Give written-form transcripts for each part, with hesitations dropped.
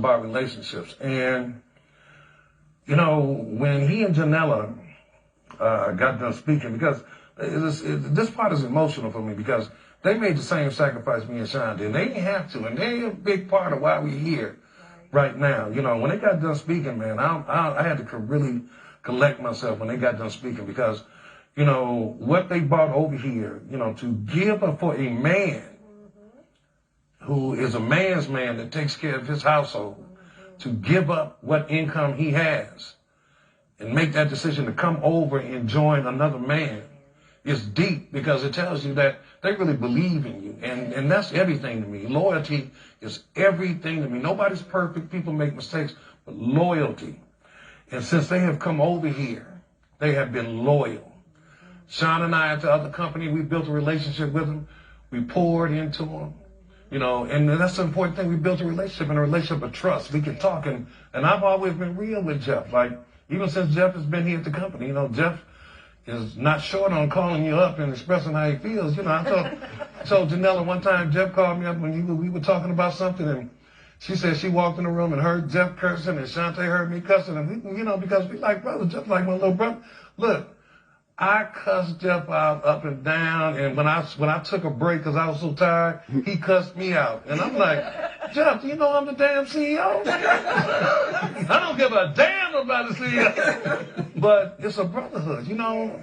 about relationships. And, you know, when he and Janella got done speaking, because this part is emotional for me, because they made the same sacrifice me and Chante, and they didn't have to, and they're a big part of why we're here right now. You know, when they got done speaking, man, I had to really collect myself when they got done speaking, because, you know, what they brought over here, you know, to give up for a man who is a man's man that takes care of his household, to give up what income he has and make that decision to come over and join another man is deep, because it tells you that they really believe in you. And that's everything to me. Loyalty is everything to me. Nobody's perfect. People make mistakes, but loyalty. And since they have come over here, they have been loyal. Sean and I at the other company, we built a relationship with them. We poured into them. You know, and that's the important thing. We built a relationship, and a relationship of trust. We can talk, and I've always been real with Jeff. Like, even since Jeff has been here at the company, you know, Jeff is not short on calling you up and expressing how he feels. You know, I told Janella one time, Jeff called me up when we were talking about something, and she said she walked in the room and heard Jeff cursing, and Chante heard me cussing, and we, you know, because we like brothers, Jeff like my little brother. Look, I cussed Jeff out up and down, and when I took a break because I was so tired, he cussed me out. And I'm like, Jeff, you know I'm the damn CEO? I don't give a damn about the CEO. But it's a brotherhood, you know?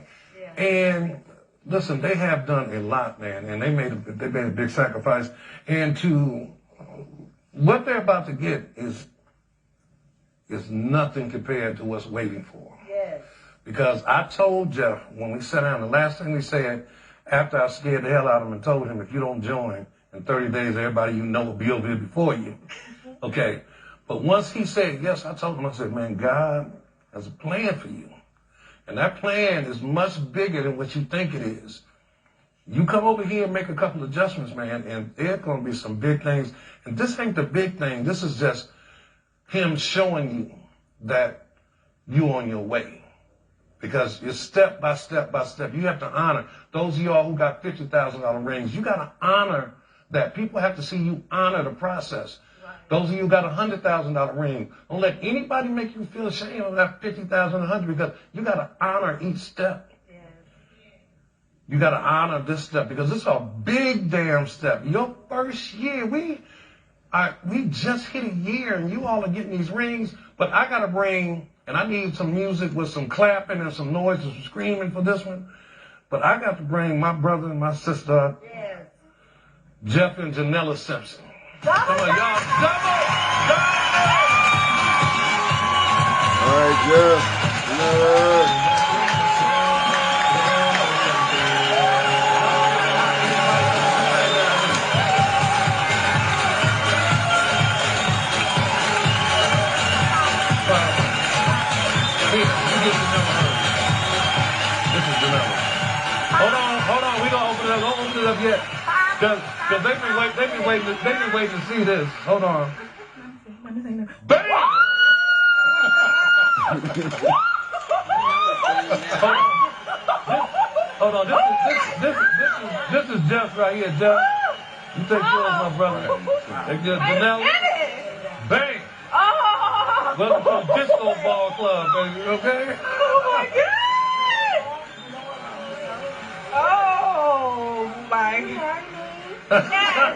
And listen, they have done a lot, man, and they made a big sacrifice. And to what they're about to get is nothing compared to what's waiting for. Yes. Because I told Jeff when we sat down, the last thing we said after I scared the hell out of him and told him, if you don't join in 30 days, everybody you know will be over here before you. Okay. But once he said yes, I told him, I said, man, God has a plan for you. And that plan is much bigger than what you think it is. You come over here and make a couple adjustments, man, and there's going to be some big things. And this ain't the big thing. This is just him showing you that you're on your way. Because it's step by step by step. You have to honor. Those of y'all who got $50,000 rings, you got to honor that. People have to see you honor the process. Right. Those of you who got $100,000 ring, don't let anybody make you feel ashamed of that $50,000, $100,000, because you got to honor each step. Yeah. You got to honor this step, because it's a big damn step. Your first year, we just hit a year, and you all are getting these rings, but I got to bring... And I need some music with some clapping and some noise and some screaming for this one. But I got to bring my brother and my sister, yes, Jeff and Janella Simpson. Come on, y'all. All right, Jeff. Hold on, we don't open it up yet. Because they've been waiting to see this. Hold on. Bam! Hold on. This is Jeff right here, Jeff. You take care of my brother. Take care of Janella. Bang! Welcome to Disco Ball Club, baby, okay? Oh my God! Oh my God. Yes!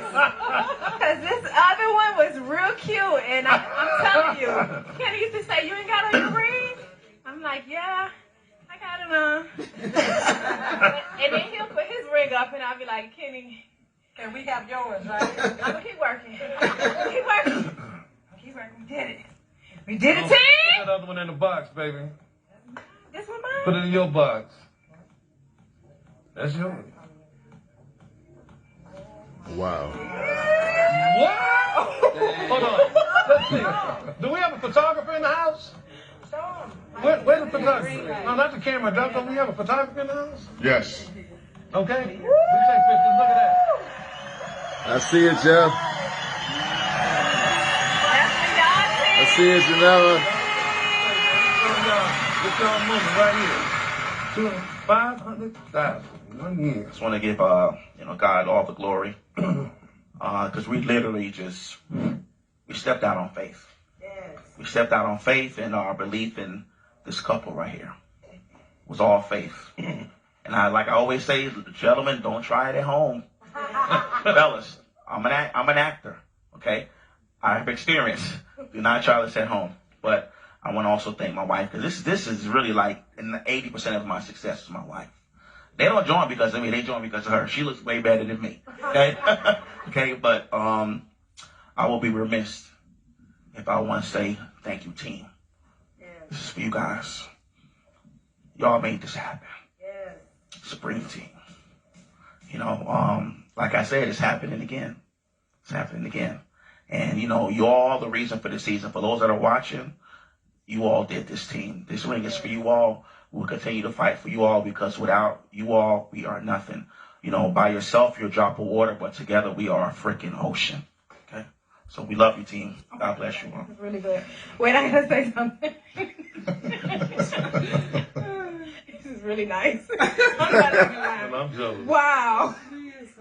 Because this other one was real cute, and I'm telling you, Kenny used to say, you ain't got on your ring? I'm like, yeah, I got it on. And then he'll put his ring up, and I'll be like, Kenny, can we have yours, right? I'm going to keep working. Keep working. We did it. We did it, team! Put that other one in the box, baby. This one mine? Put it in your box. That's yours. Wow. What? Hold on. Let's see. Do we have a photographer in the house? Where's the photographer? No, not the camera. Don't we have a photographer in the house? Yes. Okay. We take pictures. Look at that. I see it, Jeff. I see it, Janella. Get y'all moving right here. 500,000 1 year. Just want to give God all the glory, because we literally we stepped out on faith. We stepped out on faith, and our belief in this couple right here was all faith. And like I always say, gentlemen, don't try it at home. Fellas, I'm an actor, okay? I have experience. Do not try this at home. But I want to also thank my wife, because this is really like 80% of my success is my wife. They don't join because of me. They join because of her. She looks way better than me. Okay? Okay, but I will be remiss if I want to say thank you, team. This is for you guys. Y'all made this happen. Supreme team. You know, like I said, it's happening again. It's happening again. And, you know, you're all the reason for the season. For those that are watching, you all did this team. This ring is for you all. We'll continue to fight for you all, because without you all, we are nothing. You know, by yourself, you're a drop of water, but together we are a freaking ocean. Okay? So we love you, team. God bless you all. That's really good. Wait, I gotta say something. This is really nice. I'm jealous. Wow.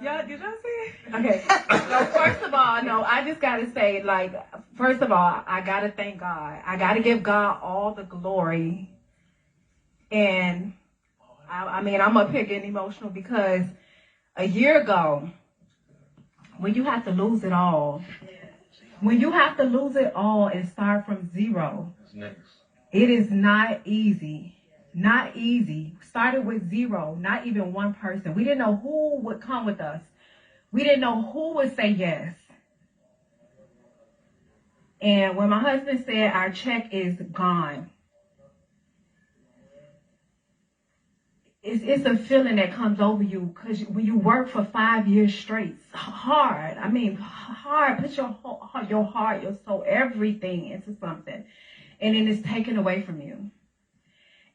Y'all, did y'all see it? Okay. So first of all, no, I just gotta say, like, first of all, I gotta thank God. I gotta give God all the glory. And I mean, I'm up here getting emotional, because a year ago, when you have to lose it all, and start from zero, it is not easy. Not easy. Started with zero, not even one person. We didn't know who would come with us. We didn't know who would say yes. And when my husband said our check is gone, it's a feeling that comes over you, because when you work for 5 years straight, hard. I mean, hard. Put your heart, your soul, everything into something, and then it's taken away from you.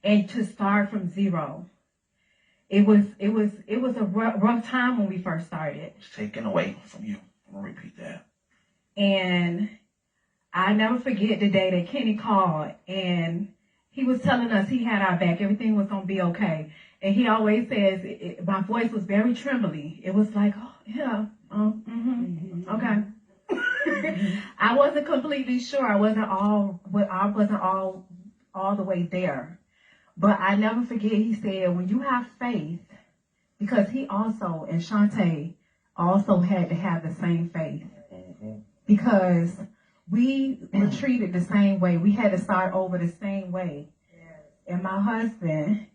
And to start from zero, it was a rough time when we first started. It's taken away from you. I'm gonna repeat that. And I never forget the day that Kenny called, and he was telling us he had our back. Everything was gonna be okay. And he always says, my voice was very trembly. It was like, oh yeah, okay. I wasn't completely sure. I wasn't all the way there. But I never forget, he said, when you have faith, because he also, and Chante, also had to have the same faith. Because we were treated the same way. We had to start over the same way. And my husband,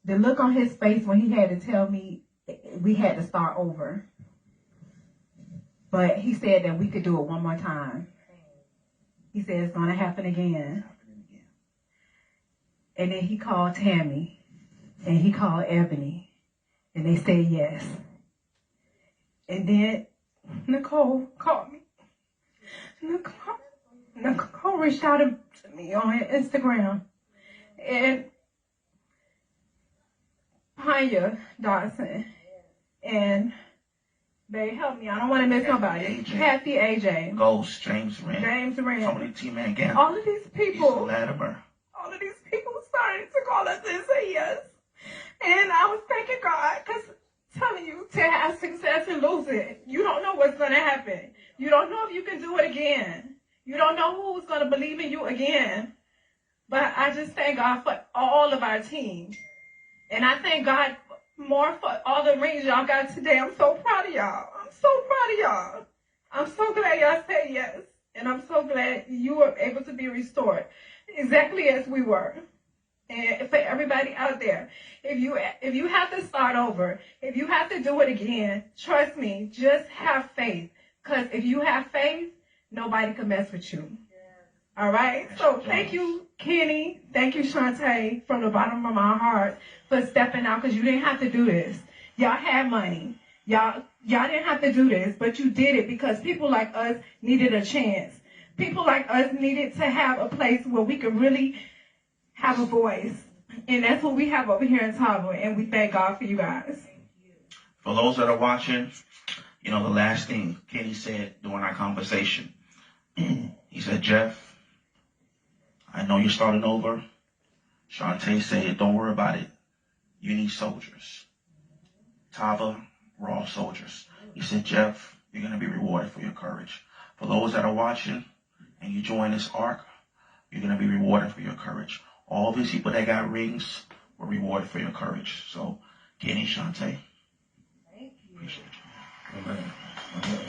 the look on his face when he had to tell me we had to start over. But he said that we could do it one more time. He said it's going to happen again. And then he called Tammy, and he called Ebony, and they said yes. And then Nicole called me. Nicole reached out to me on Instagram. And Panya Dodson. And they helped me. I don't want to miss nobody. Kathy AJ. Ghost, James Rand. Some of the T-Man again. All of these people. Latimer. All of these people started to call us and say yes. And I was thanking God, because telling you, to have success and lose it, you don't know what's going to happen. You don't know if you can do it again. You don't know who's going to believe in you again. But I just thank God for all of our team. And I thank God more for all the rings y'all got today. I'm so proud of y'all. I'm so proud of y'all. I'm so glad y'all said yes. And I'm so glad you were able to be restored exactly as we were. And for everybody out there, if you have to start over, if you have to do it again, trust me, just have faith. Because if you have faith, nobody can mess with you. All right? So thank you, Kenny. Thank you, Chante, from the bottom of my heart for stepping out, because you didn't have to do this. Y'all had money. Y'all didn't have to do this, but you did it because people like us needed a chance. People like us needed to have a place where we could really have a voice. And that's what we have over here in Tava, and we thank God for you guys. For those that are watching, you know, the last thing Kenny said during our conversation, he said, Jeff, I know you're starting over. Chante said, don't worry about it. You need soldiers. Tava, we're all soldiers. He said, Jeff, you're going to be rewarded for your courage. For those that are watching and you join this arc, you're going to be rewarded for your courage. All these people that got rings were rewarded for your courage. So, Kenny, Chante, appreciate you. Amen.